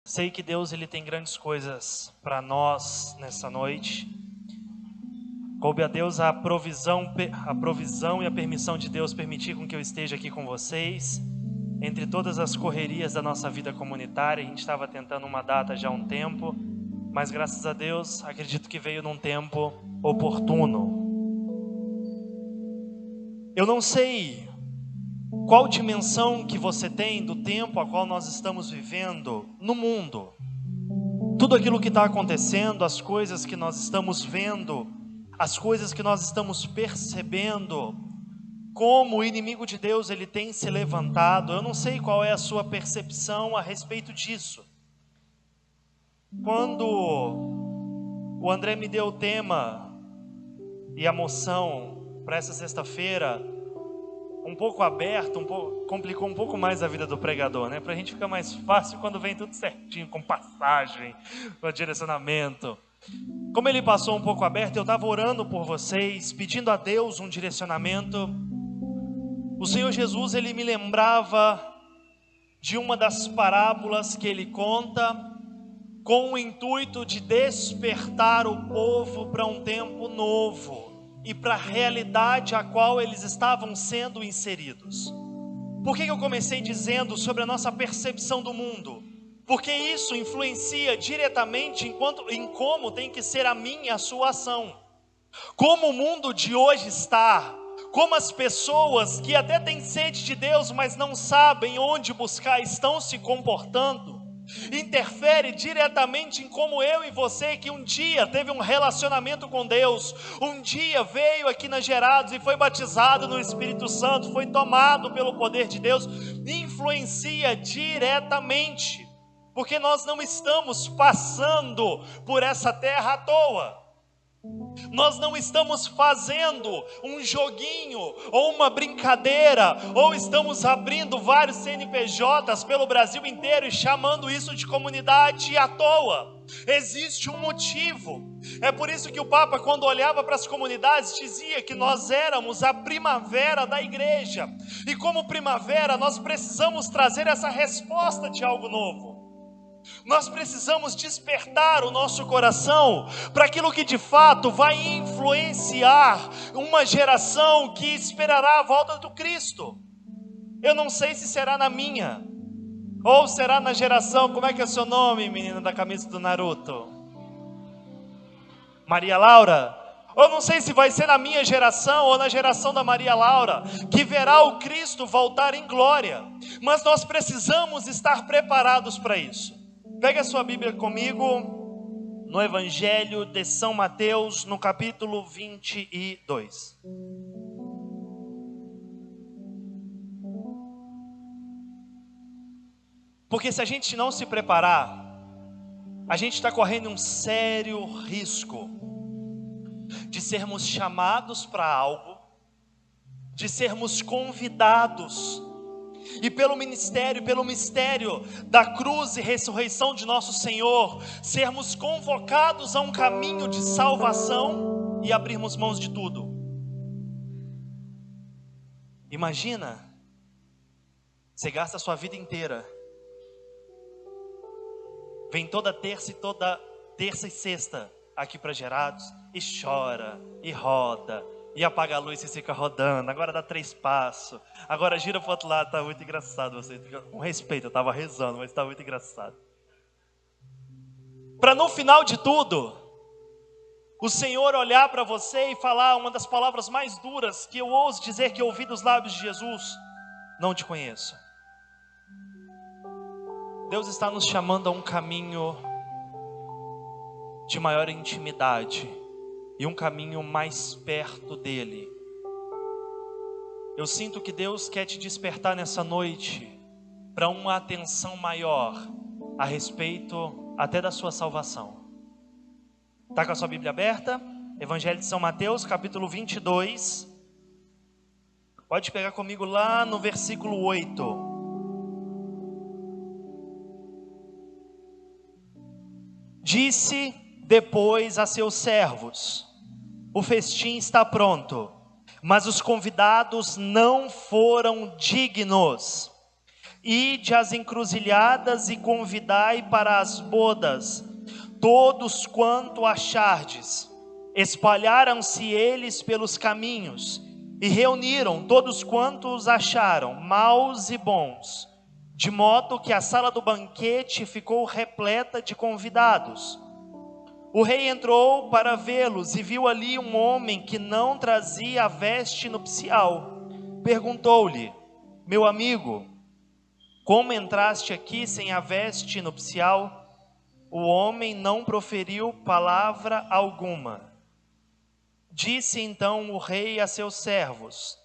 Sei que Deus ele tem grandes coisas para nós nessa noite. Coube a Deus a provisão e a permissão de Deus permitir com que eu esteja aqui com vocês. Entre todas as correrias da nossa vida comunitária, a gente estava tentando uma data já há um tempo, mas graças a Deus, acredito que veio num tempo oportuno. Eu não sei qual dimensão que você tem do tempo a qual nós estamos vivendo no mundo. Tudo aquilo que está acontecendo, as coisas que nós estamos vendo, as coisas que nós estamos percebendo, como o inimigo de Deus ele tem se levantado. Eu não sei qual é a sua percepção a respeito disso. Quando o André me deu o tema e a moção para essa sexta-feira, um pouco aberto, complicou um pouco mais a vida do pregador, né? Para a gente ficar mais fácil quando vem tudo certinho, com passagem, com direcionamento. Como ele passou um pouco aberto, eu estava orando por vocês, pedindo a Deus um direcionamento. O Senhor Jesus, ele me lembrava de uma das parábolas que ele conta, com o intuito de despertar o povo para um tempo novo e para a realidade a qual eles estavam sendo inseridos. Por que eu comecei dizendo sobre a nossa percepção do mundo? Porque isso influencia diretamente em como tem que ser a minha e a sua ação. Como o mundo de hoje está, como as pessoas que até têm sede de Deus, mas não sabem onde buscar, estão se comportando, interfere diretamente em como eu e você, que um dia teve um relacionamento com Deus, um dia veio aqui na Gerados e foi batizado no Espírito Santo, foi tomado pelo poder de Deus, influencia diretamente, porque nós não estamos passando por essa terra à toa. Nós não estamos fazendo um joguinho ou uma brincadeira, ou estamos abrindo vários CNPJs pelo Brasil inteiro e chamando isso de comunidade à toa. Existe um motivo. É por isso que o Papa, quando olhava para as comunidades, dizia que nós éramos a primavera da igreja. E como primavera, nós precisamos trazer essa resposta de algo novo. Nós precisamos despertar o nosso coração para aquilo que de fato vai influenciar uma geração que esperará a volta do Cristo. Eu não sei se será na minha, ou será na geração, como é que é o seu nome, menina da camisa do Naruto? Maria Laura? Eu não sei se vai ser na minha geração ou na geração da Maria Laura, que verá o Cristo voltar em glória. Mas nós precisamos estar preparados para isso. Pega a sua Bíblia comigo, no Evangelho de São Mateus, no capítulo 22. Porque se a gente não se preparar, a gente está correndo um sério risco de sermos chamados para algo, de sermos convidados, e pelo mistério da cruz e ressurreição de nosso Senhor, sermos convocados a um caminho de salvação e abrirmos mãos de tudo. Imagina, você gasta a sua vida inteira, vem toda terça e sexta aqui para Gerados, e chora, e roda, e apaga a luz e fica rodando, agora dá 3 passos, agora gira para o outro lado, está muito engraçado, você, com respeito, eu estava rezando, mas está muito engraçado. Para no final de tudo, o Senhor olhar para você e falar uma das palavras mais duras que eu ouso dizer que eu ouvi dos lábios de Jesus: não te conheço. Deus está nos chamando a um caminho de maior intimidade e um caminho mais perto dele. Eu sinto que Deus quer te despertar nessa noite para uma atenção maior a respeito até da sua salvação. Está com a sua Bíblia aberta? Evangelho de São Mateus, capítulo 22. Pode pegar comigo lá no versículo 8. Disse depois a seus servos: o festim está pronto, mas os convidados não foram dignos. ide às encruzilhadas e convidai para as bodas todos quanto achardes. Espalharam-se eles pelos caminhos e reuniram todos quantos acharam, maus e bons, de modo que a sala do banquete ficou repleta de convidados. O rei entrou para vê-los e viu ali um homem que não trazia a veste nupcial. Perguntou-lhe: meu amigo, como entraste aqui sem a veste nupcial? O homem não proferiu palavra alguma. Disse então o rei a seus servos: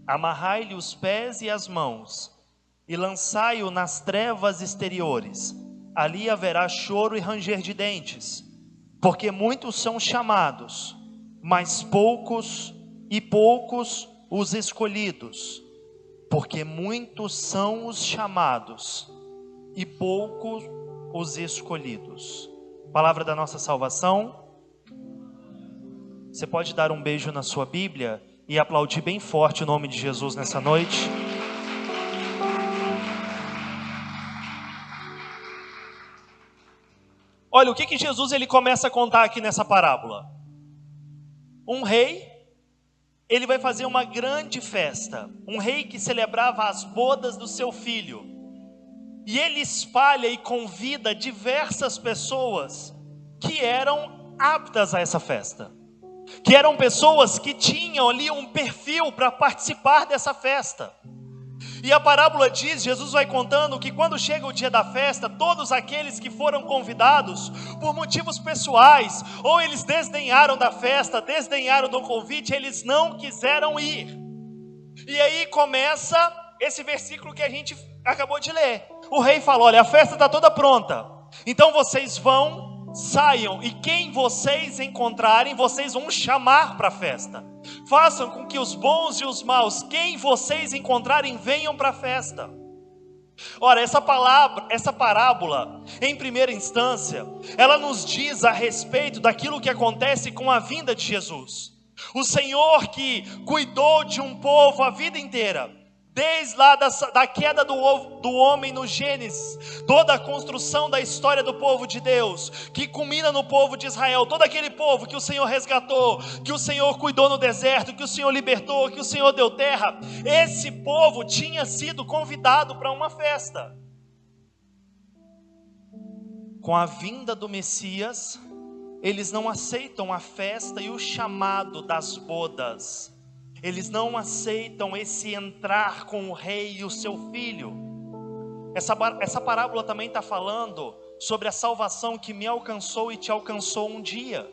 amarrai-lhe os pés e as mãos, e lançai-o nas trevas exteriores. Ali haverá choro e ranger de dentes, porque muitos são chamados, mas poucos os escolhidos. Porque muitos são os chamados, e poucos os escolhidos. Palavra da nossa salvação. Você pode dar um beijo na sua Bíblia e aplaudir bem forte o nome de Jesus nessa noite. Olha, o que Jesus ele começa a contar aqui nessa parábola? Um rei, ele vai fazer uma grande festa. Um rei que celebrava as bodas do seu filho. E ele espalha e convida diversas pessoas que eram aptas a essa festa. Que eram pessoas que tinham ali um perfil para participar dessa festa. E a parábola diz, Jesus vai contando que quando chega o dia da festa, todos aqueles que foram convidados por motivos pessoais, ou eles desdenharam da festa, desdenharam do convite, eles não quiseram ir. E aí começa esse versículo que a gente acabou de ler. O rei fala: olha, a festa está toda pronta, então vocês vão, saiam, e quem vocês encontrarem, vocês vão chamar para a festa. Façam com que os bons e os maus, quem vocês encontrarem, venham para a festa. Ora, essa parábola, em primeira instância, ela nos diz a respeito daquilo que acontece com a vinda de Jesus. O Senhor que cuidou de um povo a vida inteira, desde lá da queda do homem no Gênesis, toda a construção da história do povo de Deus, que culmina no povo de Israel, todo aquele povo que o Senhor resgatou, que o Senhor cuidou no deserto, que o Senhor libertou, que o Senhor deu terra, esse povo tinha sido convidado para uma festa. Com a vinda do Messias, eles não aceitam a festa e o chamado das bodas. Eles não aceitam esse entrar com o rei e o seu filho. Essa parábola também está falando sobre a salvação que me alcançou e te alcançou um dia.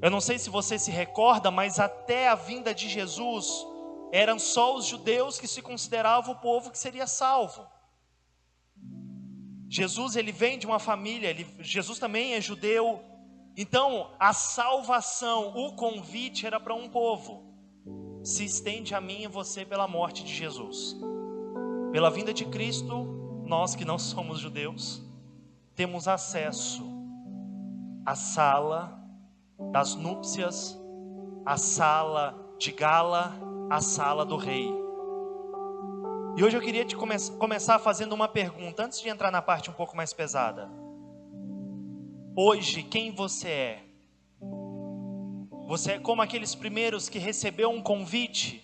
Eu não sei se você se recorda, mas até a vinda de Jesus, eram só os judeus que se consideravam o povo que seria salvo. Jesus, ele vem de uma família, Jesus também é judeu. Então, a salvação, o convite era para um povo. Se estende a mim e você pela morte de Jesus. Pela vinda de Cristo, nós que não somos judeus, temos acesso à sala das núpcias, à sala de gala, à sala do rei. E hoje eu queria te começar fazendo uma pergunta, antes de entrar na parte um pouco mais pesada. Hoje, quem você é? Você é como aqueles primeiros que recebeu um convite,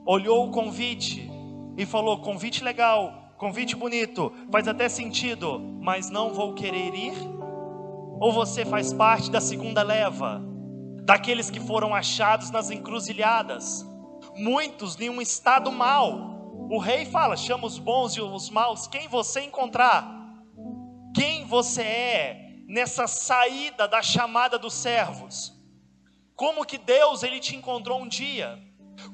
olhou o convite e falou: convite legal, convite bonito, faz até sentido, mas não vou querer ir? Ou você faz parte da segunda leva, daqueles que foram achados nas encruzilhadas, muitos em um estado mau? O rei fala: chama os bons e os maus, quem você encontrar? Quem você é nessa saída da chamada dos servos? Como que Deus ele te encontrou um dia?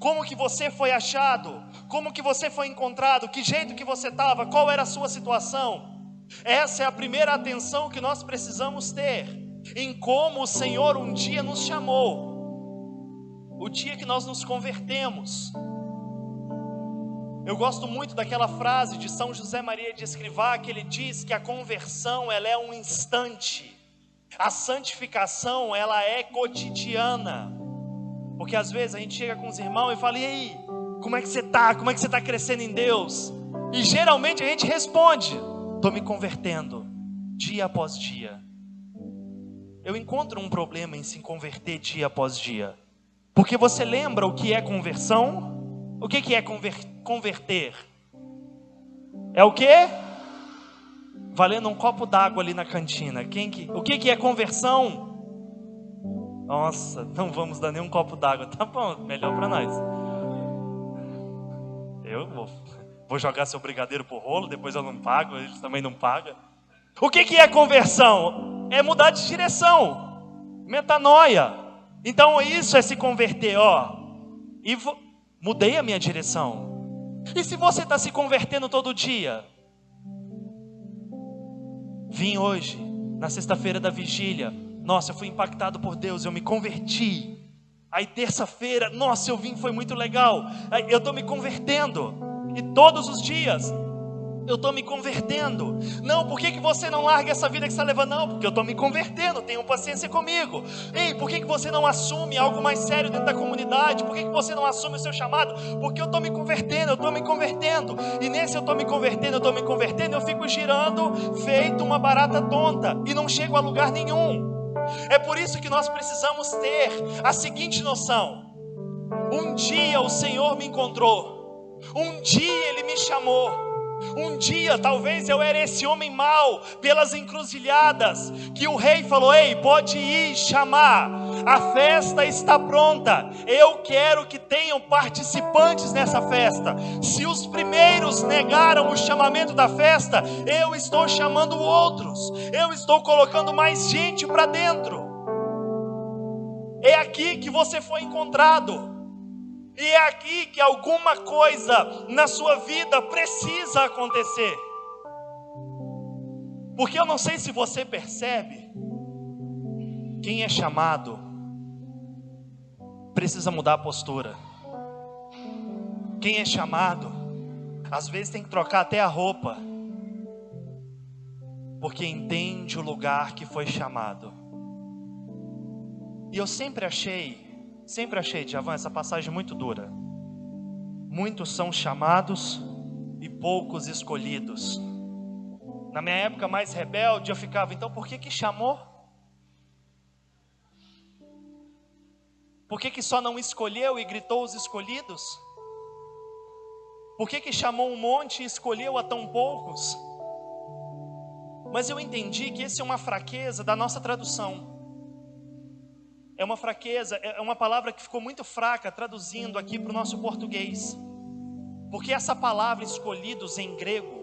Como que você foi achado? Como que você foi encontrado? Que jeito que você estava? Qual era a sua situação? Essa é a primeira atenção que nós precisamos ter em como o Senhor um dia nos chamou, o dia que nós nos convertemos. Eu gosto muito daquela frase de São José Maria de Escrivá, que ele diz que a conversão ela é um instante. A santificação, ela é cotidiana. Porque às vezes a gente chega com os irmãos e fala: e aí, como é que você está? Como é que você está crescendo em Deus? E geralmente a gente responde: estou me convertendo dia após dia. Eu encontro um problema em se converter dia após dia. Porque você lembra o que é conversão? O que é converter? É o quê? Valendo um copo d'água ali na cantina. O que é conversão? Nossa, não vamos dar nenhum copo d'água. Tá bom, melhor para nós. Eu vou jogar seu brigadeiro pro rolo, depois eu não pago, eles também não pagam. O que é conversão? É mudar de direção. Metanoia. Então isso é se converter, mudei a minha direção. E se você está se convertendo todo dia? Vim hoje, na sexta-feira da vigília. Nossa, eu fui impactado por Deus, eu me converti. Aí terça-feira, nossa, eu vim, foi muito legal. Aí, eu estou me convertendo. E todos os dias eu estou me convertendo. Não, por que você não larga essa vida que você está levando? Não, porque eu estou me convertendo, tenham paciência comigo. Ei, por que você não assume algo mais sério dentro da comunidade? Por que você não assume o seu chamado? Porque eu estou me convertendo, eu estou me convertendo. E nesse eu estou me convertendo, eu fico girando feito uma barata tonta e não chego a lugar nenhum. É por isso que nós precisamos ter a seguinte noção: um dia o Senhor me encontrou, um dia Ele me chamou. Um dia, talvez eu era esse homem mau, pelas encruzilhadas, que o rei falou: ei, pode ir chamar, a festa está pronta, eu quero que tenham participantes nessa festa. Se os primeiros negaram o chamamento da festa, eu estou chamando outros, eu estou colocando mais gente para dentro. É aqui que você foi encontrado. E é aqui que alguma coisa na sua vida precisa acontecer. Porque eu não sei se você percebe, quem é chamado precisa mudar a postura. Quem é chamado, às vezes tem que trocar até a roupa, porque entende o lugar que foi chamado. E eu sempre achei, Djavan, essa passagem muito dura. Muitos são chamados e poucos escolhidos. Na minha época mais rebelde, eu ficava: então por que chamou? Por que só não escolheu e gritou os escolhidos? Por que chamou um monte e escolheu a tão poucos? Mas eu entendi que essa é uma fraqueza da nossa tradução. É uma fraqueza, é uma palavra que ficou muito fraca traduzindo aqui para o nosso português. Porque essa palavra escolhidos em grego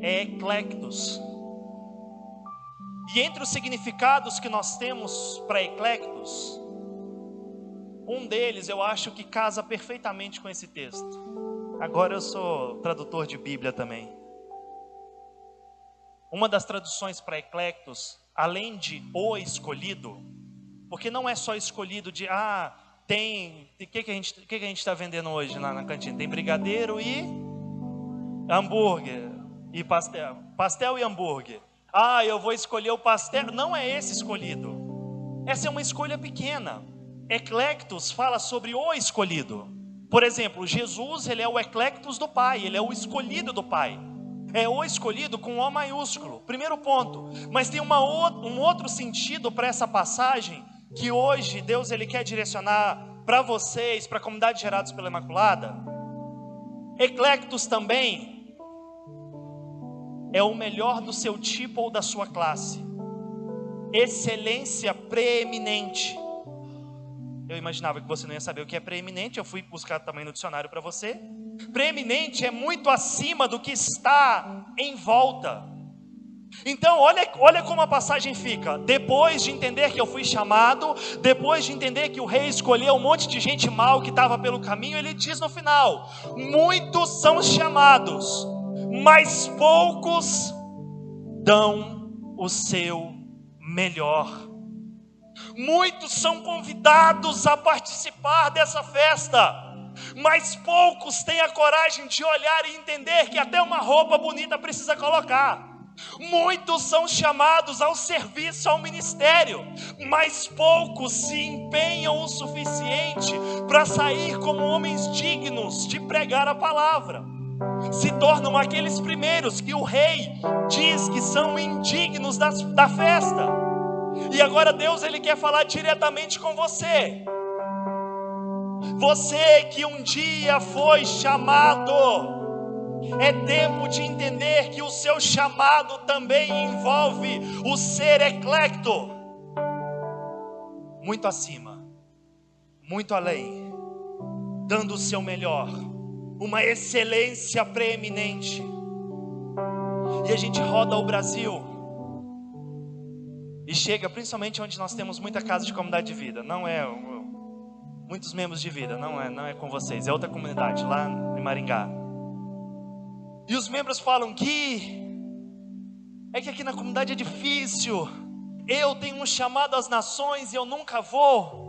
é eclectos. E entre os significados que nós temos para eclectos, um deles eu acho que casa perfeitamente com esse texto. Agora eu sou tradutor de Bíblia também. Uma das traduções para eclectos, além de o escolhido, porque não é só escolhido de, tem, o que a gente está vendendo hoje lá na cantina? Tem brigadeiro e hambúrguer e pastel e hambúrguer. Eu vou escolher o pastel. Não é esse escolhido. Essa é uma escolha pequena. Eclectos fala sobre o escolhido. Por exemplo, Jesus, ele é o eclectos do Pai, ele é o escolhido do Pai. É o escolhido com O maiúsculo, primeiro ponto. Mas tem um outro sentido para essa passagem, que hoje Deus ele quer direcionar para vocês, para a comunidade Gerados pela Imaculada. Eclectos também é o melhor do seu tipo ou da sua classe. Excelência preeminente. Eu imaginava que você não ia saber o que é preeminente, eu fui buscar também no dicionário para você. Preeminente é muito acima do que está em volta. Então olha como a passagem fica. Depois de entender que eu fui chamado, depois de entender que o rei escolheu um monte de gente mal que estava pelo caminho, ele diz no final: muitos são chamados, mas poucos dão o seu melhor. Muitos são convidados a participar dessa festa, mas poucos têm a coragem de olhar e entender que até uma roupa bonita precisa colocar. Muitos são chamados ao serviço, ao ministério, mas poucos se empenham o suficiente para sair como homens dignos de pregar a palavra. se tornam aqueles primeiros que o rei diz que são indignos da festa. E agora Deus, Ele quer falar diretamente com você. Você que um dia foi chamado, é tempo de entender que o seu chamado também envolve o ser eclecto, muito acima, muito além, dando o seu melhor, uma excelência preeminente. E a gente roda o Brasil e chega principalmente onde nós temos muita casa de comunidade de vida. Não é muitos membros de vida, não é com vocês, é outra comunidade lá em Maringá. E os membros falam que é que aqui na comunidade é difícil, eu tenho um chamado às nações e eu nunca vou.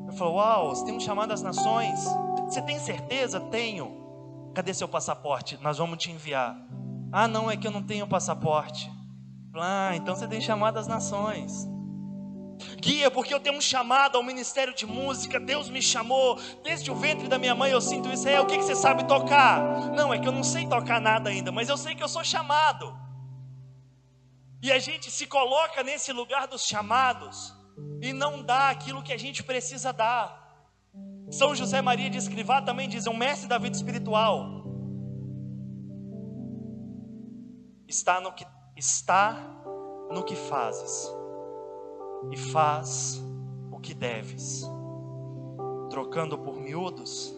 Eu falo, uau, você tem um chamado às nações? Você tem certeza? Tenho. Cadê seu passaporte? Nós vamos te enviar. Ah, não, é que eu não tenho passaporte. Ah, então você tem chamado às nações. Guia, porque eu tenho um chamado ao ministério de música, Deus me chamou, desde o ventre da minha mãe eu sinto isso. O que você sabe tocar? Não, é que eu não sei tocar nada ainda, mas eu sei que eu sou chamado. E a gente se coloca nesse lugar dos chamados e não dá aquilo que a gente precisa dar. São José Maria de Escrivá também diz, um mestre da vida espiritual: está no que fazes, e faz o que deves. Trocando por miúdos,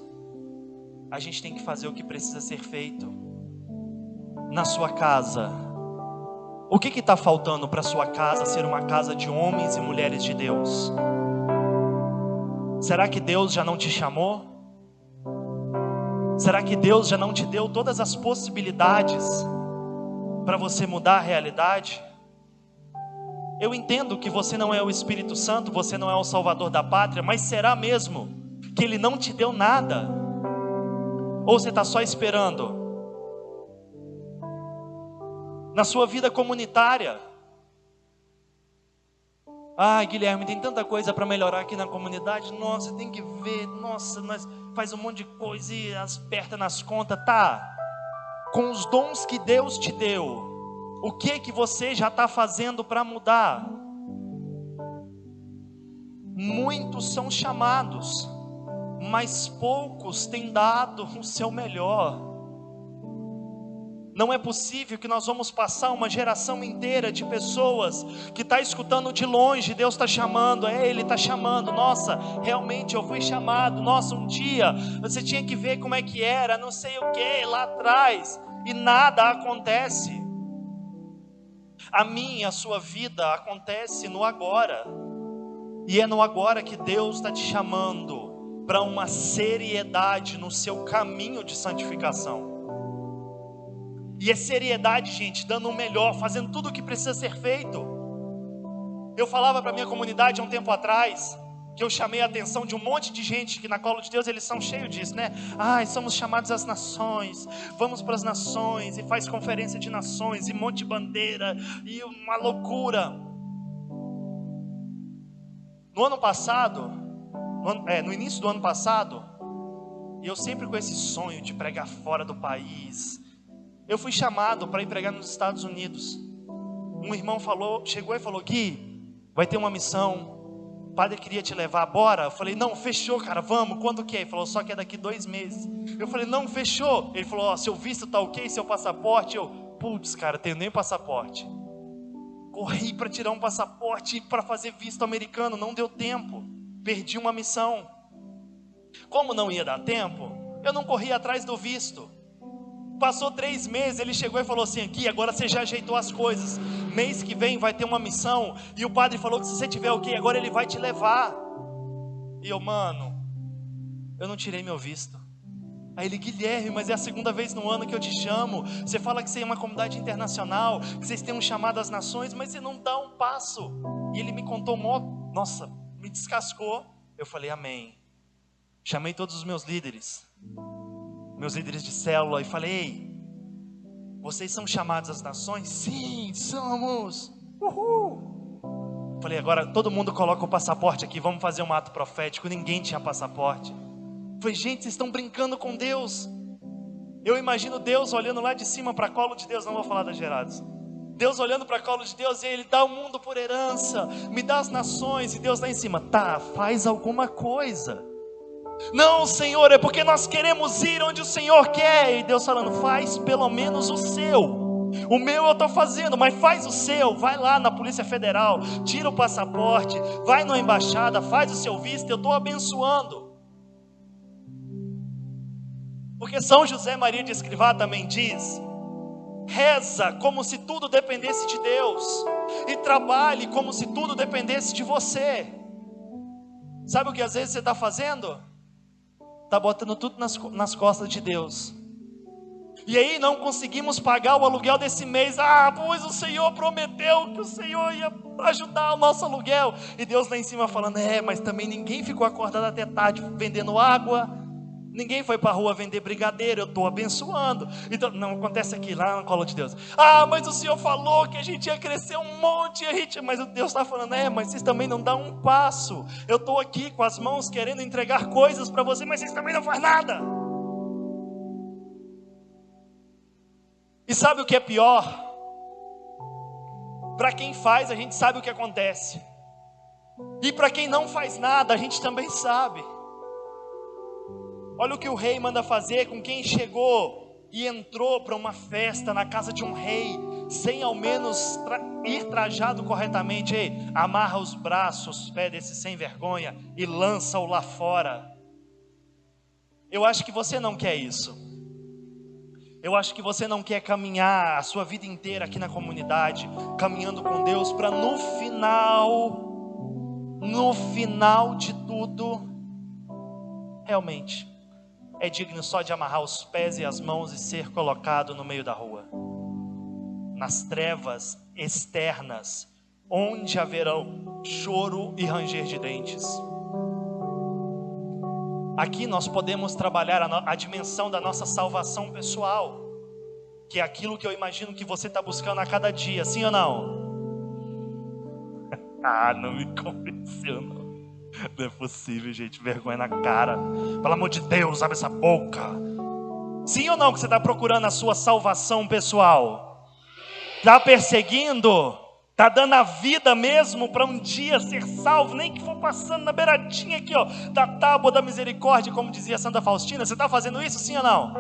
a gente tem que fazer o que precisa ser feito. Na sua casa, o que está faltando para a sua casa ser uma casa de homens e mulheres de Deus? Será que Deus já não te chamou? Será que Deus já não te deu todas as possibilidades para você mudar a realidade? Eu entendo que você não é o Espírito Santo, você não é o Salvador da pátria, mas será mesmo que Ele não te deu nada? Ou você está só esperando? Na sua vida comunitária, Guilherme, tem tanta coisa para melhorar aqui na comunidade. Nossa, tem que ver, nossa, nós faz um monte de coisa e aperta nas contas. Tá, com os dons que Deus te deu, o que você já está fazendo para mudar? Muitos são chamados, mas poucos têm dado o seu melhor. Não é possível que nós vamos passar uma geração inteira de pessoas que está escutando de longe, Deus está chamando, Ele está chamando. Nossa, realmente eu fui chamado. Nossa, um dia você tinha que ver como é que era, não sei o que, lá atrás, e nada acontece. A minha e a sua vida acontece no agora, e é no agora que Deus está te chamando para uma seriedade no seu caminho de santificação. E é seriedade, gente, dando o melhor, fazendo tudo o que precisa ser feito. Eu falava para a minha comunidade há um tempo atrás, que eu chamei a atenção de um monte de gente, que na Colo de Deus eles são cheios disso, né? Somos chamados às nações, vamos para as nações, e faz conferência de nações, e monte de bandeira, e uma loucura. No ano passado, no início do ano passado, eu sempre com esse sonho de pregar fora do país, eu fui chamado para ir pregar nos Estados Unidos. Um irmão chegou e falou: Gui, vai ter uma missão, o padre queria te levar, bora? Eu falei: não, fechou, cara, vamos. Quando que é? Ele falou: só que é daqui 2 meses. Eu falei: não, fechou. Ele falou: seu visto tá ok, seu passaporte? Eu, putz, cara, tenho nem passaporte. Corri para tirar um passaporte para fazer visto americano, não deu tempo, perdi uma missão. Como não ia dar tempo, eu não corri atrás do visto. Passou 3 meses, ele chegou e falou assim: aqui, agora você já ajeitou as coisas, mês que vem vai ter uma missão, e o padre falou que se você tiver ok, agora ele vai te levar. E eu, mano, eu não tirei meu visto. Aí ele: Guilherme, mas é a 2ª vez no ano que eu te chamo, você fala que você é uma comunidade internacional, que vocês têm um chamado às nações, mas você não dá um passo. E ele me contou, nossa, me descascou. Eu falei: amém. Chamei todos os meus líderes de célula, e falei: ei, vocês são chamados às nações? Sim, somos. Uhul. Falei: agora todo mundo coloca o passaporte aqui, vamos fazer um ato profético. Ninguém tinha passaporte. Falei: gente, vocês estão brincando com Deus. Eu imagino Deus olhando lá de cima para a colo de Deus, não vou falar das Gerados. Deus olhando para a colo de Deus e Ele dá o mundo por herança, me dá as nações, e Deus lá em cima, tá, faz alguma coisa. Não, Senhor, é porque nós queremos ir onde o Senhor quer. E Deus falando, faz pelo menos o seu. O meu eu estou fazendo, mas faz o seu. Vai lá na Polícia Federal, tira o passaporte, vai na embaixada, faz o seu visto, eu estou abençoando. Porque São José Maria de Escrivá também diz, reza como se tudo dependesse de Deus, e trabalhe como se tudo dependesse de você. Sabe o que às vezes você está fazendo? Está botando tudo nas costas de Deus. E aí não conseguimos pagar o aluguel desse mês. Pois o Senhor prometeu que o Senhor ia ajudar o nosso aluguel. E Deus lá em cima falando, mas também ninguém ficou acordado até tarde vendendo água. Ninguém foi para a rua vender brigadeiro, eu estou abençoando. Então, não acontece aqui, lá no colo de Deus. Mas o Senhor falou que a gente ia crescer um monte. Mas Deus está falando, mas vocês também não dão um passo. Eu estou aqui com as mãos querendo entregar coisas para vocês, mas vocês também não fazem nada. E sabe o que é pior? Para quem faz, a gente sabe o que acontece. E para quem não faz nada, a gente também sabe. Olha o que o rei manda fazer com quem chegou e entrou para uma festa na casa de um rei, sem ao menos ir trajado corretamente. Amarra os braços, os pés desse sem vergonha e lança-o lá fora. Eu acho que você não quer isso. Eu acho que você não quer caminhar a sua vida inteira aqui na comunidade, caminhando com Deus, para no final de tudo, realmente é digno só de amarrar os pés e as mãos e ser colocado no meio da rua, nas trevas externas, onde haverão choro e ranger de dentes. Aqui nós podemos trabalhar a dimensão da nossa salvação pessoal, que é aquilo que eu imagino que você está buscando a cada dia, sim ou não? Não me convenceu não. Não é possível, gente, vergonha na cara. Pelo amor de Deus, abre essa boca. Sim ou não que você está procurando a sua salvação pessoal? Está perseguindo? Está dando a vida mesmo para um dia ser salvo, nem que for passando na beiradinha aqui, da tábua da misericórdia, como dizia Santa Faustina? Você está fazendo isso, sim ou não?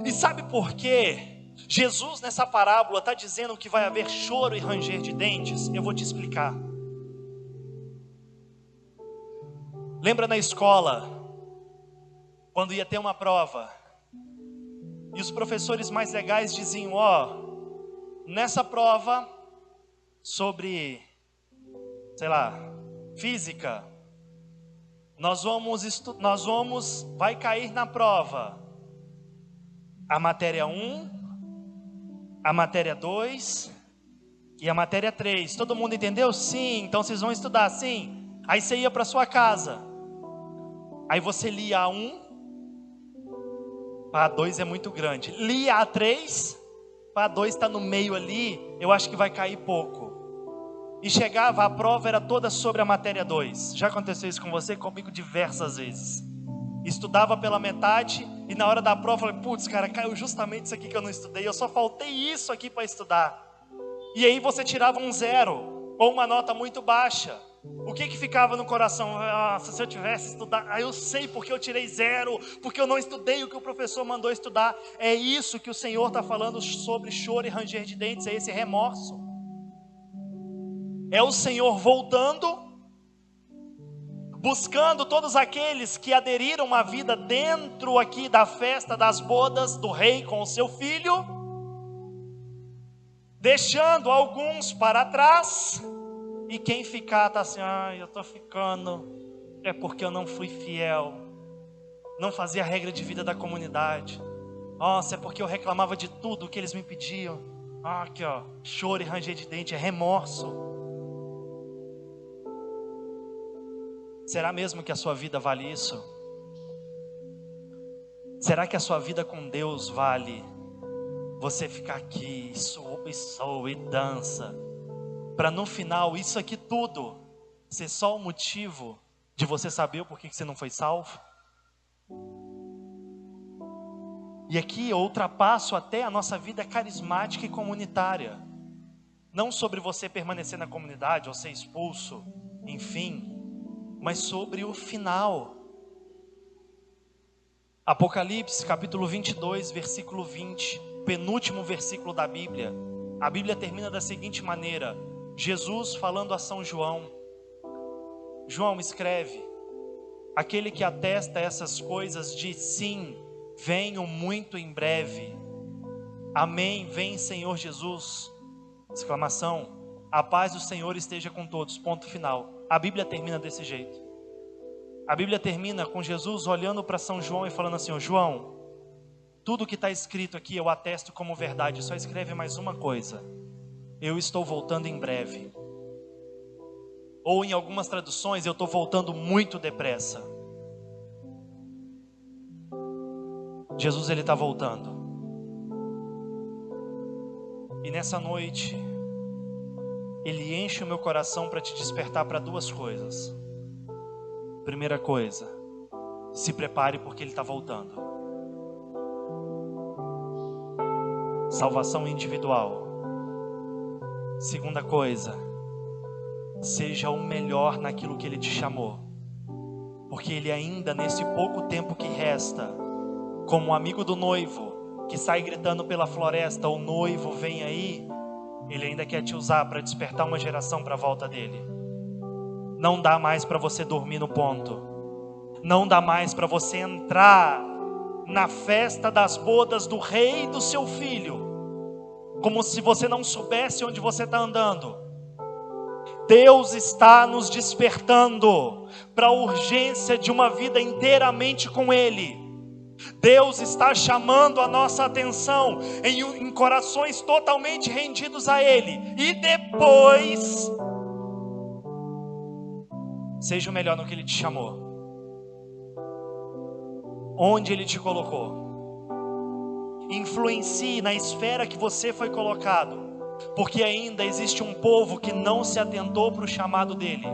E sabe por quê? Jesus nessa parábola está dizendo que vai haver choro e ranger de dentes. Eu vou te explicar. Lembra na escola, quando ia ter uma prova, e os professores mais legais diziam, nessa prova sobre, física, vai cair na prova a matéria 1, a matéria 2 e a matéria 3. Todo mundo entendeu? Sim, então vocês vão estudar, sim. Aí você ia para sua casa, aí você lia a 1, a 2 é muito grande, lia a 3, a 2 está no meio ali, eu acho que vai cair pouco. E chegava, a prova era toda sobre a matéria 2. Já aconteceu isso com você? Comigo diversas vezes. Estudava pela metade e na hora da prova falei, putz, cara, caiu justamente isso aqui que eu não estudei, eu só faltei isso aqui para estudar. E aí você tirava um 0 ou uma nota muito baixa. O que ficava no coração? Se eu tivesse estudado, eu sei porque eu tirei 0, porque eu não estudei o que o professor mandou estudar. É isso que o Senhor está falando sobre choro e ranger de dentes, é esse remorso. É o Senhor voltando, buscando todos aqueles que aderiram à vida dentro aqui da festa das bodas do rei com o seu filho, deixando alguns para trás, e quem ficar está assim, eu estou ficando, é porque eu não fui fiel, não fazia a regra de vida da comunidade, nossa, é porque eu reclamava de tudo que eles me pediam, aqui choro e ranger de dente, é remorso. Será mesmo que a sua vida vale isso? Será que a sua vida com Deus vale você ficar aqui, soa e dança, para no final, isso aqui tudo, ser só o motivo de você saber o porquê que você não foi salvo? E aqui eu ultrapasso até a nossa vida carismática e comunitária. Não sobre você permanecer na comunidade ou ser expulso, enfim, mas sobre o final. Apocalipse capítulo 22, versículo 20, penúltimo versículo da Bíblia. A Bíblia termina da seguinte maneira: Jesus falando a São João. João escreve: aquele que atesta essas coisas diz sim, venho muito em breve. Amém, vem Senhor Jesus. Exclamação. A paz do Senhor esteja com todos. Ponto final. A Bíblia termina desse jeito. A Bíblia termina com Jesus olhando para São João e falando assim: João, tudo que está escrito aqui eu atesto como verdade. Só escreve mais uma coisa: eu estou voltando em breve. Ou em algumas traduções, eu estou voltando muito depressa. Jesus, ele está voltando. E nessa noite, ele enche o meu coração para te despertar para duas coisas. Primeira coisa, se prepare porque ele está voltando. Salvação individual. Segunda coisa, seja o melhor naquilo que ele te chamou. Porque ele ainda, nesse pouco tempo que resta, como um amigo do noivo, que sai gritando pela floresta, o noivo vem aí, ele ainda quer te usar para despertar uma geração para a volta dele. Não dá mais para você dormir no ponto. Não dá mais para você entrar na festa das bodas do rei do seu filho, como se você não soubesse onde você está andando. Deus está nos despertando para a urgência de uma vida inteiramente com Ele. Deus está chamando a nossa atenção em corações totalmente rendidos a Ele. E depois, seja o melhor no que Ele te chamou, onde Ele te colocou. Influencie na esfera que você foi colocado, porque ainda existe um povo que não se atentou para o chamado dele.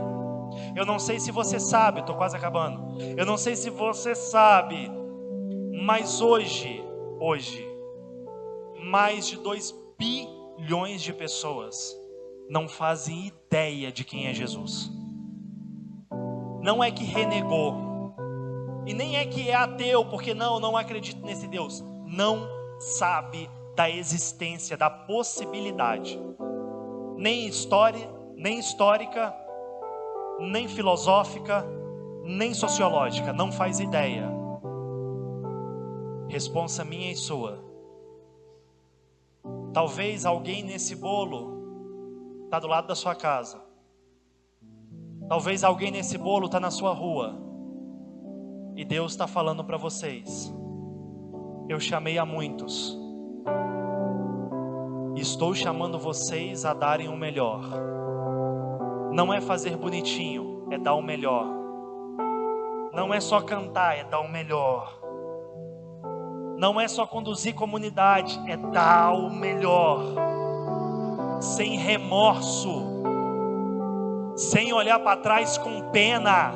Eu não sei se você sabe, estou quase acabando. Eu não sei se você sabe, mas hoje, mais de 2 bilhões de pessoas não fazem ideia de quem é Jesus. Não é que renegou, e nem é que é ateu, porque não acredito nesse Deus. Não sabe da existência, da possibilidade, nem histórica, nem filosófica, nem sociológica, não faz ideia. Responsa minha e sua. Talvez alguém nesse bolo está do lado da sua casa. Talvez alguém nesse bolo está na sua rua. E Deus está falando para vocês: eu chamei a muitos. Estou chamando vocês a darem o melhor. Não é fazer bonitinho, é dar o melhor. Não é só cantar, é dar o melhor. Não é só conduzir comunidade, é dar o melhor. Sem remorso, sem olhar para trás com pena.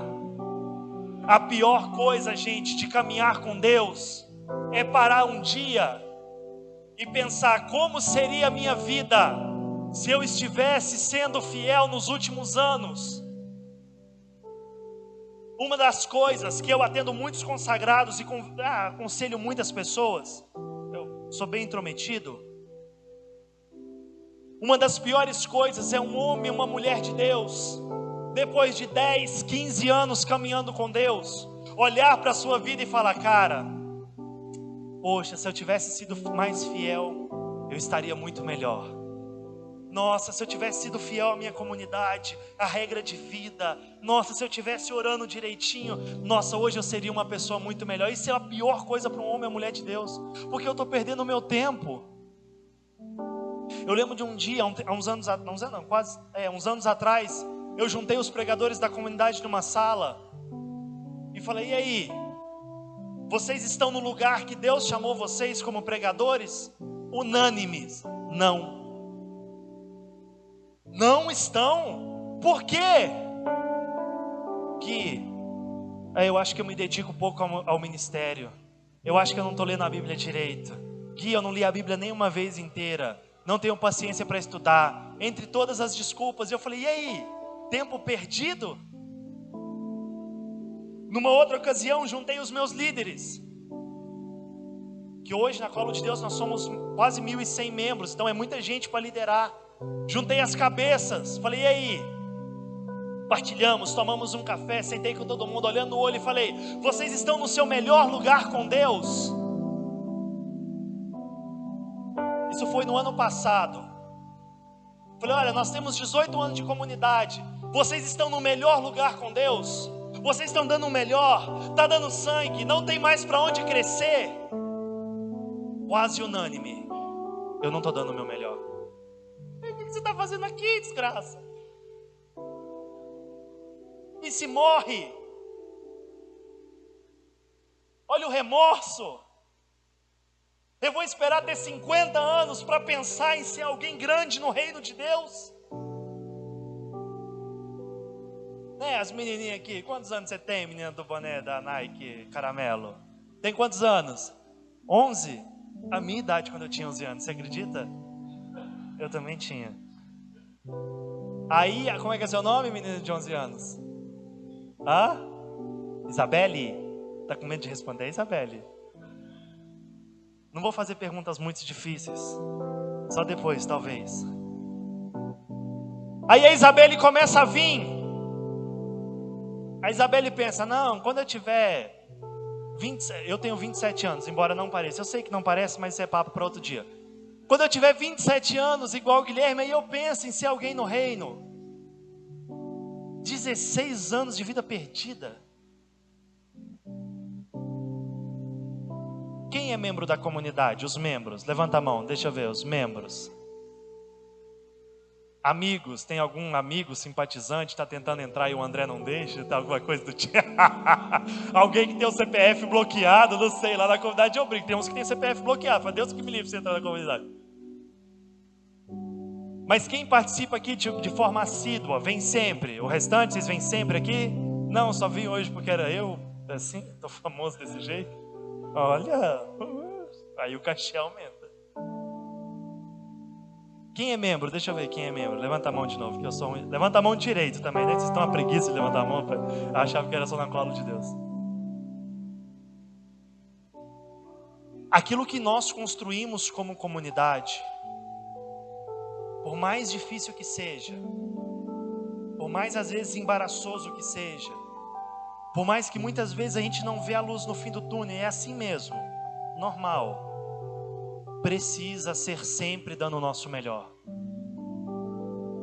A pior coisa, gente, de caminhar com Deus é parar um dia e pensar: como seria a minha vida se eu estivesse sendo fiel nos últimos anos? Uma das coisas que eu atendo muitos consagrados e aconselho muitas pessoas, eu sou bem intrometido. Uma das piores coisas é um homem e uma mulher de Deus, depois de 10, 15 anos caminhando com Deus, olhar para a sua vida e falar: cara, poxa, se eu tivesse sido mais fiel, eu estaria muito melhor. Nossa, se eu tivesse sido fiel à minha comunidade, à regra de vida. Nossa, se eu tivesse orando direitinho. Nossa, hoje eu seria uma pessoa muito melhor. Isso é a pior coisa para um homem ou mulher de Deus, porque eu estou perdendo o meu tempo. Eu lembro de um dia, uns anos atrás, eu juntei os pregadores da comunidade numa sala e falei: e aí? Vocês estão no lugar que Deus chamou vocês como pregadores? Unânimes: não. Não estão. Por quê? Eu acho que eu me dedico um pouco ao ministério. Eu acho que eu não estou lendo a Bíblia direito. Gui, eu não li a Bíblia nem uma vez inteira. Não tenho paciência para estudar. Entre todas as desculpas, eu falei, e aí? Tempo perdido? Numa outra ocasião, juntei os meus líderes. Que hoje na Colo de Deus nós somos quase 1.100 membros. Então é muita gente para liderar. Juntei as cabeças. Falei, e aí? Partilhamos, tomamos um café. Sentei com todo mundo olhando no olho e falei, vocês estão no seu melhor lugar com Deus? Isso foi no ano passado. Falei, olha, nós temos 18 anos de comunidade. Vocês estão no melhor lugar com Deus? Vocês estão dando o melhor? Está dando sangue? Não tem mais para onde crescer? Quase unânime. Eu não estou dando o meu melhor. O que você está fazendo aqui, desgraça? E se morre? Olha o remorso. Eu vou esperar ter 50 anos para pensar em ser alguém grande no reino de Deus? Né, as menininhas aqui, quantos anos você tem, menina do boné da Nike Caramelo? Tem quantos anos? 11? A minha idade quando eu tinha 11 anos, você acredita? Eu também tinha. Aí, como é que é seu nome, menina de 11 anos? Hã? Isabelle? Tá com medo de responder, Isabelle? Não vou fazer perguntas muito difíceis. Só depois, talvez. Aí a Isabelle começa a vir. A Isabelle pensa, não, quando eu tiver 20, eu tenho 27 anos, embora não pareça. Eu sei que não parece, mas isso é papo para outro dia. Quando eu tiver 27 anos, igual o Guilherme, aí eu penso em ser alguém no reino. 16 anos de vida perdida. Quem é membro da comunidade? Os membros, levanta a mão, deixa eu ver, os membros. Amigos, tem algum amigo simpatizante, está tentando entrar e o André não deixa, tá alguma coisa do tipo. Alguém que tem o CPF bloqueado, não sei, lá na comunidade eu brinco, tem uns que tem o CPF bloqueado, fala, Deus que me livre de você entrar na comunidade. Mas quem participa aqui de forma assídua, vem sempre, o restante vocês vêm sempre aqui? Não, só vim hoje porque era eu, assim, tô famoso desse jeito. Olha, aí o cachê aumenta. Quem é membro? Deixa eu ver quem é membro. Levanta a mão de novo, que eu sou um... Levanta a mão direito também, né? Vocês estão uma preguiça de levantar a mão. Eu achava que era só na Colo de Deus. Aquilo que nós construímos como comunidade, por mais difícil que seja, por mais às vezes embaraçoso que seja, por mais que muitas vezes a gente não vê a luz no fim do túnel, é assim mesmo, normal. Precisa ser sempre dando o nosso melhor.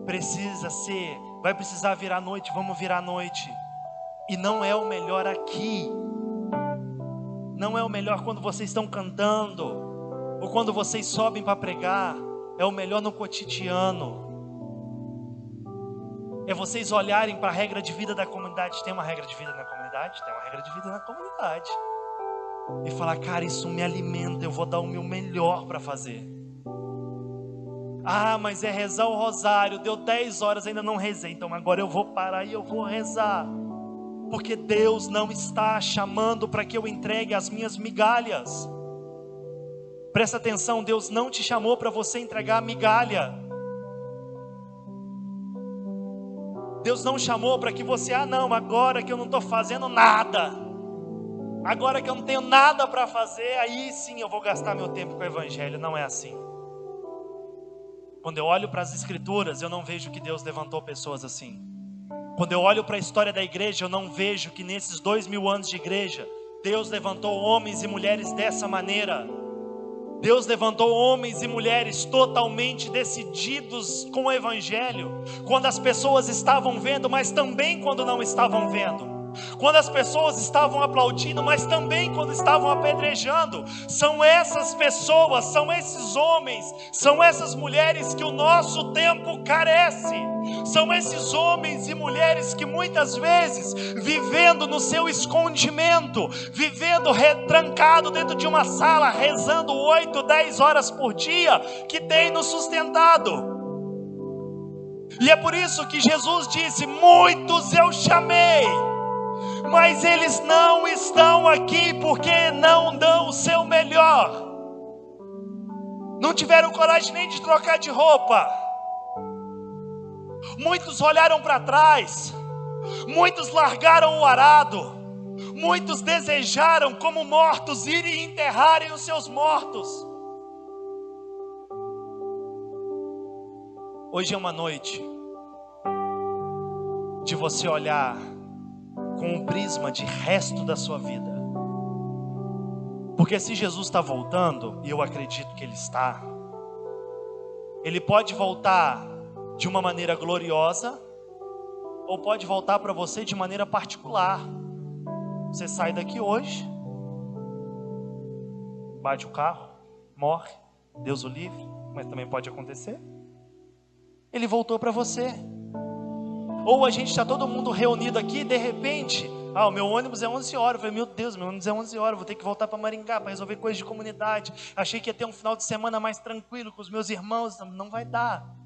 Precisa ser, vai precisar virar noite, vamos virar noite. E não é o melhor aqui. Não é o melhor quando vocês estão cantando, ou quando vocês sobem para pregar. É o melhor no cotidiano. É vocês olharem para a regra de vida da comunidade. Tem uma regra de vida na comunidade? Tem uma regra de vida na comunidade. E falar, cara, isso me alimenta, eu vou dar o meu melhor para fazer. Ah, mas é rezar o rosário, deu 10 horas, ainda não rezei, então agora eu vou parar e eu vou rezar. Porque Deus não está chamando para que eu entregue as minhas migalhas. Presta atenção, Deus não te chamou para você entregar a migalha. Deus não chamou para que você, não, agora que eu não estou fazendo nada, agora que eu não tenho nada para fazer, aí sim eu vou gastar meu tempo com o Evangelho. Não é assim. Quando eu olho para as Escrituras, eu não vejo que Deus levantou pessoas assim. Quando eu olho para a história da igreja, eu não vejo que nesses 2000 anos de igreja, Deus levantou homens e mulheres dessa maneira. Deus levantou homens e mulheres totalmente decididos com o Evangelho, quando as pessoas estavam vendo, mas também quando não estavam vendo. Quando as pessoas estavam aplaudindo, mas também quando estavam apedrejando. São essas pessoas, são esses homens, são essas mulheres que o nosso tempo carece. São esses homens e mulheres que muitas vezes, vivendo no seu escondimento, vivendo retrancado dentro de uma sala, rezando 8, 10 horas por dia, que tem nos sustentado. E é por isso que Jesus disse, muitos eu chamei, mas eles não estão aqui porque não dão o seu melhor. Não tiveram coragem nem de trocar de roupa. Muitos olharam para trás. Muitos largaram o arado. Muitos desejaram, como mortos, ir e enterrarem os seus mortos. Hoje é uma noite de você olhar com um prisma de resto da sua vida. Porque se Jesus está voltando, e eu acredito que Ele está, Ele pode voltar de uma maneira gloriosa, ou pode voltar para você de maneira particular. Você sai daqui hoje, bate o carro, morre, Deus o livre, mas também pode acontecer. Ele voltou para você. Ou a gente está todo mundo reunido aqui e de repente, o meu ônibus é 11 horas. Eu falei, meu Deus, meu ônibus é 11 horas, vou ter que voltar para Maringá para resolver coisas de comunidade. Achei que ia ter um final de semana mais tranquilo com os meus irmãos. Não vai dar.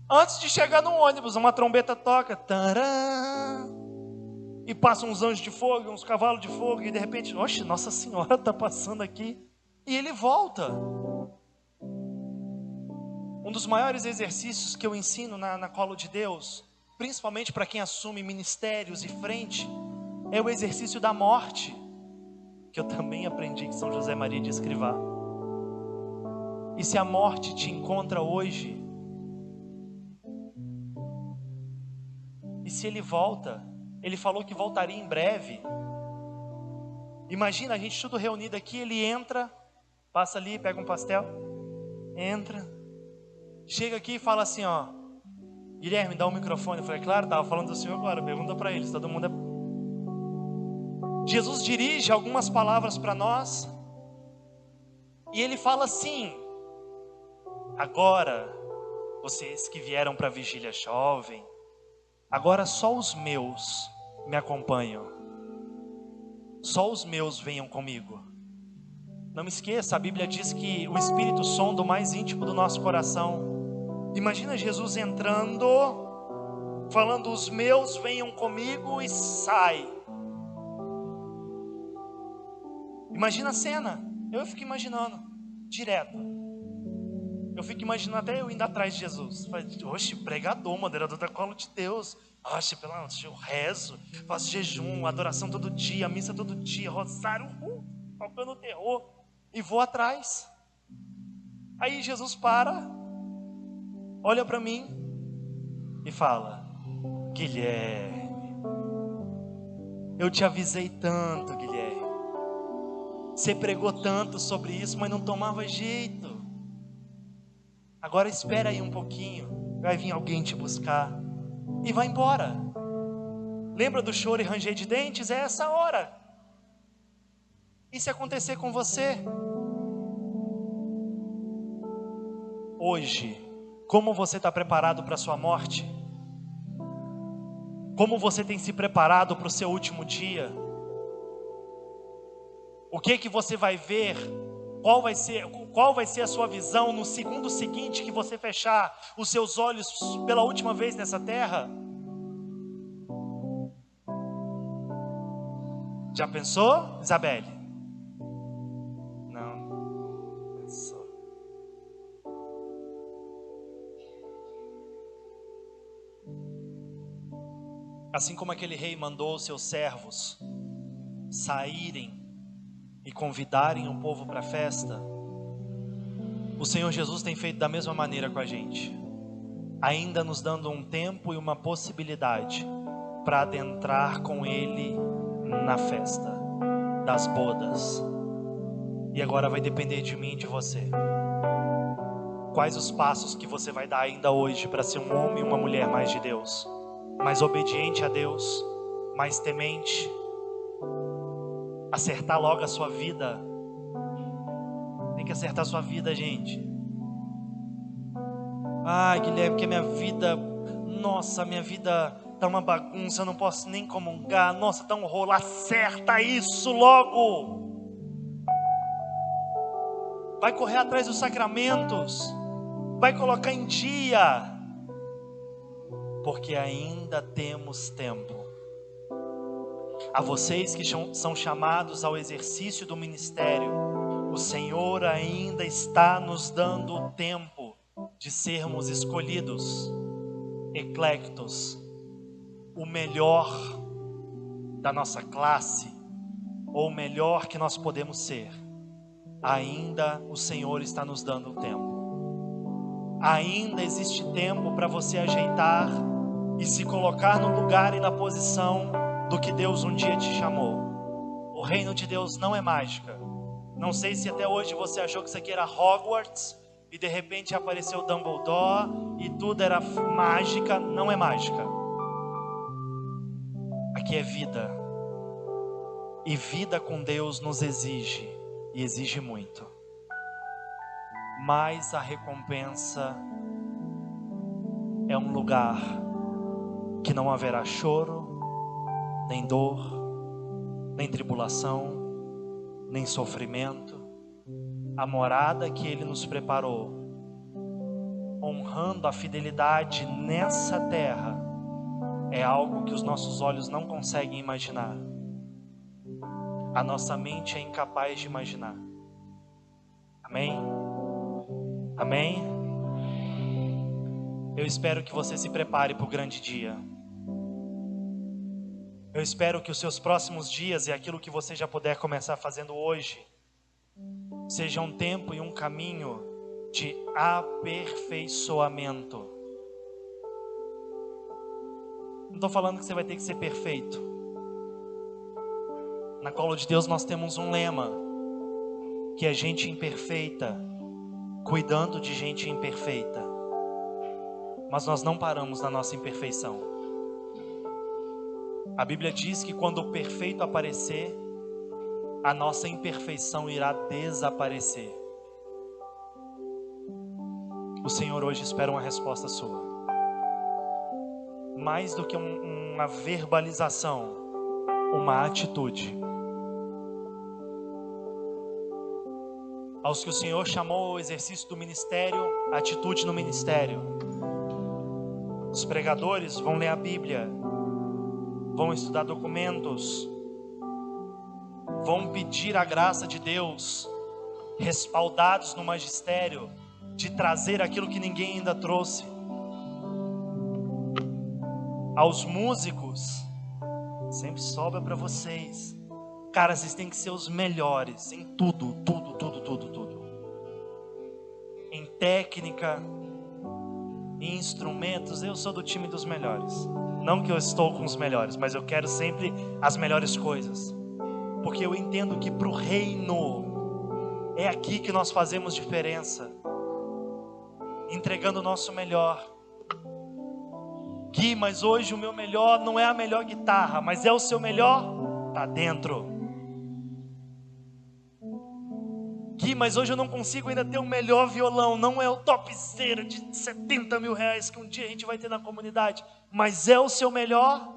Antes de chegar no ônibus, uma trombeta toca, tará, e passam uns anjos de fogo, uns cavalos de fogo, e de repente, oxe, Nossa Senhora está passando aqui, e ele volta. Um dos maiores exercícios que eu ensino na Colo de Deus, principalmente para quem assume ministérios e frente, é o exercício da morte, que eu também aprendi com São José Maria de Escrivá. E se a morte te encontra hoje, e se ele volta, ele falou que voltaria em breve. Imagina a gente tudo reunido aqui, ele entra, passa ali, pega um pastel, entra, chega aqui e fala assim, Guilherme, dá um microfone. Eu falei, claro, estava falando do senhor agora, pergunta para eles, todo mundo Jesus dirige algumas palavras para nós, e ele fala assim, agora, vocês que vieram para a vigília jovem, agora só os meus me acompanham, só os meus venham comigo. Não me esqueça, a Bíblia diz que o Espírito sonda o mais íntimo do nosso coração. Imagina Jesus entrando, falando, os meus venham comigo, e sai. Imagina a cena. Eu fico imaginando, direto. Eu fico imaginando até eu indo atrás de Jesus. Oxe, pregador, moderador da Colo de Deus. Oxe, eu rezo, faço jejum, adoração todo dia, missa todo dia, rosário, tocando terror. E vou atrás. Aí Jesus para, olha para mim e fala, Guilherme, eu te avisei tanto, Guilherme. Você pregou tanto sobre isso, mas não tomava jeito. Agora espera aí um pouquinho, vai vir alguém te buscar e vai embora. Lembra do choro e ranger de dentes? É essa hora. E se acontecer com você? Hoje, como você está preparado para a sua morte? Como você tem se preparado para o seu último dia? O que você vai ver? Qual vai ser a sua visão no segundo seguinte que você fechar os seus olhos pela última vez nessa terra? Já pensou, Isabelle? Não pensou. Assim como aquele rei mandou os seus servos saírem e convidarem o povo para a festa, o Senhor Jesus tem feito da mesma maneira com a gente, ainda nos dando um tempo e uma possibilidade para adentrar com Ele na festa das bodas. E agora vai depender de mim e de você. Quais os passos que você vai dar ainda hoje para ser um homem e uma mulher mais de Deus, mais obediente a Deus, mais temente, acertar logo a sua vida. Tem que acertar a sua vida, gente. Ai, Guilherme, porque minha vida, nossa, minha vida tá uma bagunça, eu não posso nem comungar, nossa, tá um rolo. Acerta isso logo. Vai correr atrás dos sacramentos, vai colocar em dia, porque ainda temos tempo. A vocês que são chamados ao exercício do ministério, o Senhor ainda está nos dando o tempo de sermos escolhidos, eclectos, o melhor da nossa classe, ou o melhor que nós podemos ser. Ainda o Senhor está nos dando o tempo. Ainda existe tempo para você ajeitar e se colocar no lugar e na posição do que Deus um dia te chamou. O reino de Deus não é mágica. Não sei se até hoje você achou que isso aqui era Hogwarts e de repente apareceu Dumbledore e tudo era mágica. Não é mágica. Aqui é vida. E vida com Deus nos exige, e exige muito. Mas a recompensa é um lugar que não haverá choro, nem dor, nem tribulação, nem sofrimento. A morada que Ele nos preparou, honrando a fidelidade nessa terra, é algo que os nossos olhos não conseguem imaginar. A nossa mente é incapaz de imaginar. Amém? Amém? Eu espero que você se prepare para o grande dia. Eu espero que os seus próximos dias e aquilo que você já puder começar fazendo hoje seja um tempo e um caminho de aperfeiçoamento. Não estou falando que você vai ter que ser perfeito. Na Colo de Deus nós temos um lema, que é gente imperfeita, cuidando de gente imperfeita. Mas nós não paramos na nossa imperfeição. A Bíblia diz que quando o perfeito aparecer, a nossa imperfeição irá desaparecer. O Senhor hoje espera uma resposta sua. Mais do que uma verbalização, uma atitude. Aos que o Senhor chamou ao exercício do ministério, atitude no ministério. Os pregadores vão ler a Bíblia, vão estudar documentos, vão pedir a graça de Deus, respaldados no magistério, de trazer aquilo que ninguém ainda trouxe. Aos músicos, sempre sobra para vocês. Cara, vocês têm que ser os melhores em tudo. Em técnica, em instrumentos, eu sou do time dos melhores. Não que eu estou com os melhores, mas eu quero sempre as melhores coisas. Porque eu entendo que para o reino, é aqui que nós fazemos diferença. Entregando o nosso melhor. Gui, mas hoje o meu melhor não é a melhor guitarra, mas é o seu melhor? Tá dentro. Gui, mas hoje eu não consigo ainda ter o melhor violão, não é o topzera de 70 mil reais que um dia a gente vai ter na comunidade, mas é o seu melhor?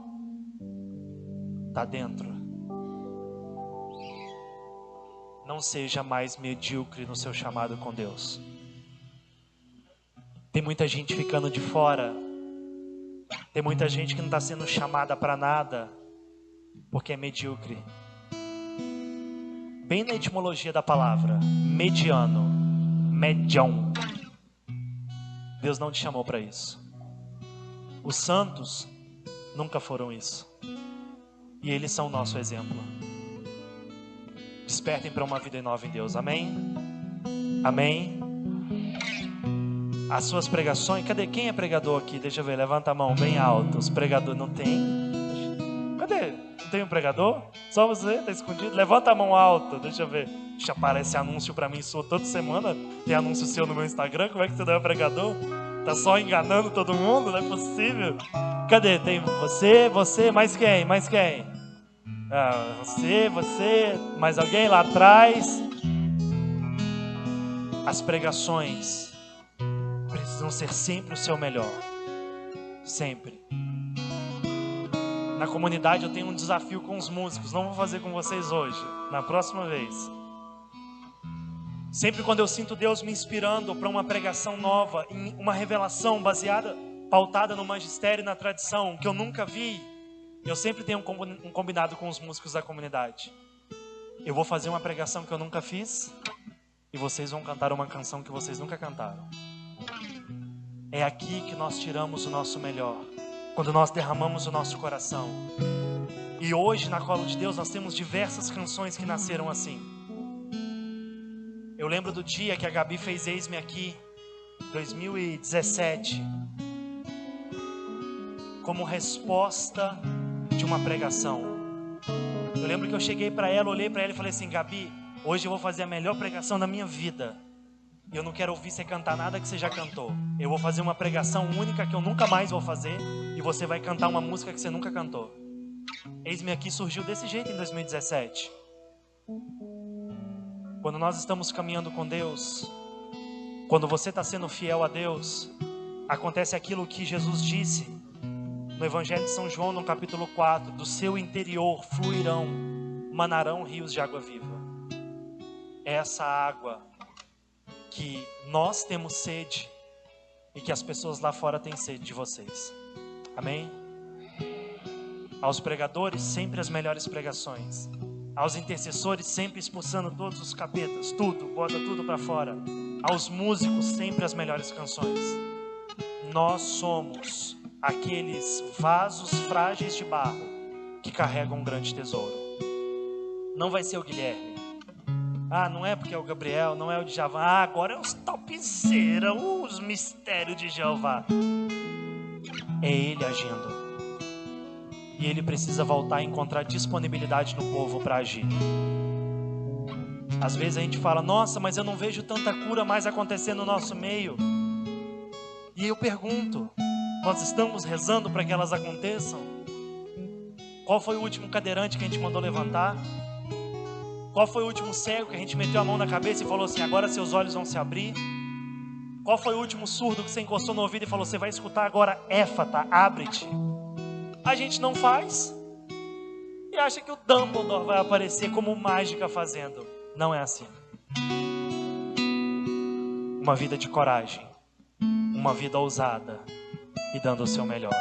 Tá dentro. Não seja mais medíocre no seu chamado com Deus. Tem muita gente ficando de fora. Tem muita gente que não está sendo chamada para nada, porque é medíocre. Bem na etimologia da palavra, mediano, medião. Deus não te chamou para isso. Os santos nunca foram isso. E eles são o nosso exemplo. Despertem para uma vida nova em Deus, amém? Amém? As suas pregações, cadê? Quem é pregador aqui? Deixa eu ver, levanta a mão bem alto. Os pregadores, não tem? Cadê? Não tem um pregador? Só você? Tá escondido? Levanta a mão alta, deixa eu ver. Já aparece anúncio pra mim sua toda semana. Tem anúncio seu no meu Instagram. Como é que você não é pregador? Tá só enganando todo mundo? Não é possível. Cadê? Tem você, mais quem? Mais quem? Ah, você, mais alguém lá atrás? As pregações precisam ser sempre o seu melhor. Sempre. Na comunidade eu tenho um desafio com os músicos. Não vou fazer com vocês hoje, na próxima vez. Sempre quando eu sinto Deus me inspirando para uma pregação nova, em uma revelação pautada no magistério e na tradição, que eu nunca vi, Eu sempre tenho um combinado com os músicos da comunidade. Eu vou fazer uma pregação que eu nunca fiz e vocês vão cantar uma canção que vocês nunca cantaram. É aqui que nós tiramos o nosso melhor, quando nós derramamos o nosso coração. E hoje na Colo de Deus nós temos diversas canções que nasceram assim. Eu lembro do dia que a Gabi fez Eis-me Aqui, 2017, como resposta de uma pregação. Eu lembro que eu cheguei para ela, olhei para ela e falei assim: Gabi, hoje eu vou fazer a melhor pregação da minha vida. E eu não quero ouvir você cantar nada que você já cantou. Eu vou fazer uma pregação única que eu nunca mais vou fazer, e você vai cantar uma música que você nunca cantou. Eis-me Aqui surgiu desse jeito em 2017. Quando nós estamos caminhando com Deus, quando você está sendo fiel a Deus, acontece aquilo que Jesus disse no Evangelho de São João, no capítulo 4, do seu interior fluirão, manarão rios de água viva. É essa água que nós temos sede e que as pessoas lá fora têm sede de vocês. Amém? Aos pregadores, sempre as melhores pregações. Aos intercessores, sempre expulsando todos os capetas, tudo, bota tudo para fora. Aos músicos, sempre as melhores canções. Nós somos aqueles vasos frágeis de barro que carregam um grande tesouro. Não vai ser o Guilherme. Ah, não é porque é o Gabriel, não é o Djavan. Ah, agora é os topzera, os mistérios de Jeová. É Ele agindo. E Ele precisa voltar e encontrar disponibilidade no povo para agir. Às vezes a gente fala: nossa, mas eu não vejo tanta cura mais acontecer no nosso meio. E eu pergunto: nós estamos rezando para que elas aconteçam? Qual foi o último cadeirante que a gente mandou levantar? Qual foi o último cego que a gente meteu a mão na cabeça e falou assim: agora seus olhos vão se abrir? Qual foi o último surdo que você encostou no ouvido e falou: você vai escutar agora, éfata, abre-te? A gente não faz e acha que o Dumbledore vai aparecer como mágica fazendo. Não é assim. Uma vida de coragem, uma vida ousada e dando o seu melhor.